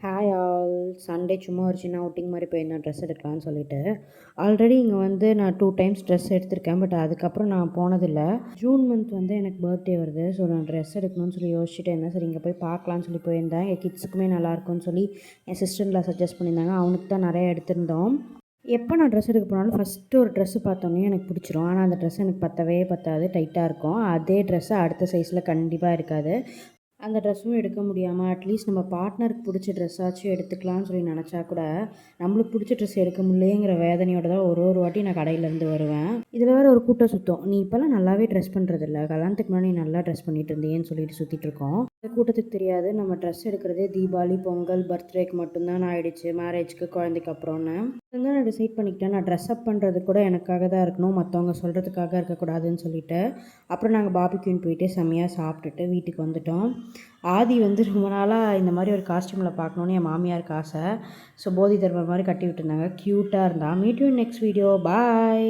Hi all. Sunday சும்மா ஒரு சின்ன அவுட்டிங் மாதிரி போயிருந்தேன் ட்ரெஸ் எடுக்கலான்னு சொல்லிட்டு. ஆல்ரெடி இங்கே வந்து நான் 2 டைம்ஸ் ட்ரெஸ் எடுத்திருக்கேன். பட் அதுக்கப்புறம் நான் போனதில்லை. ஜூன் மந்த் வந்து எனக்கு பர்த்டே வருது. ஸோ நான் ட்ரெஸ் எடுக்கணும்னு சொல்லி யோசிச்சுட்டு இருந்தேன். சரி இங்கே போய் பார்க்கலான்னு சொல்லி போயிருந்தேன். என் கிட்ஸுக்குமே நல்லாயிருக்கும்னு சொல்லி என் சிஸ்டர்ல சஜஸ்ட் பண்ணியிருந்தாங்க. அவனுக்கு தான் நிறைய எடுத்திருந்தோம். எப்போ நான் ட்ரெஸ் எடுக்க போனாலும் ஃபஸ்ட்டு ஒரு ட்ரெஸ்ஸு பார்த்தோன்னே எனக்கு பிடிச்சிரும். ஆனால் அந்த ட்ரெஸ் எனக்கு பத்தவே பத்தாது, டைட்டாக இருக்கும். அதே ட்ரெஸ்ஸு அடுத்த சைஸில் கண்டிப்பாக இருக்காது. அந்த ட்ரெஸ்ஸும் எடுக்க முடியாமல் அட்லீஸ்ட் நம்ம பார்ட்னருக்கு பிடிச்ச ட்ரெஸ்ஸாச்சும் எடுத்துக்கலாம்னு சொல்லி நினச்சா கூட நம்மளுக்கு பிடிச்ச ட்ரெஸ் எடுக்க முடியலையேங்கிற வேதனையோட தான் ஒரு ஒரு வாட்டி நான் கடையிலேருந்து வருவேன். இதில் வேறு ஒரு கூட்டம் சுத்தம். நீ இப்போல்லாம் நல்லாவே ட்ரெஸ் பண்ணுறதில்ல, கல்யாணத்துக்கு முன்னாடி நீ நல்லா ட்ரெஸ் பண்ணிட்டு இருந்தேன்னு சொல்லிட்டு சுற்றிட்டு இருக்கோம். இந்த கூட்டத்துக்கு தெரியாது நம்ம ட்ரெஸ் எடுக்கிறதே தீபாவளி, பொங்கல், பர்த்டேக்கு மட்டும்தான் ஆயிடுச்சு, மேரேஜ்க்கு, குழந்தைக்கு அப்புறம்னு. நான் டிசைட் பண்ணிக்கிட்டேன், நான் ட்ரெஸ் அப் பண்ணுறது கூட எனக்காக தான் இருக்கணும், மற்றவங்க சொல்கிறதுக்காக இருக்கக்கூடாதுன்னு சொல்லிட்டு. அப்புறம் நாங்கள் பார்பிக்யூன்னு போயிட்டு செம்மையாக சாப்பிட்டுட்டு வீட்டுக்கு வந்துட்டோம். ஆதி வந்து ரொம்ப நாளாக இந்த மாதிரி ஒரு காஸ்டியூமில் பார்க்கணுன்னு என் மாமியாருக்கு ஆசை. ஸோ போதி தர்மர் மாதிரி கட்டி விட்டுருந்தாங்க. க்யூட்டாக இருந்தா. Meet you next video. Bye.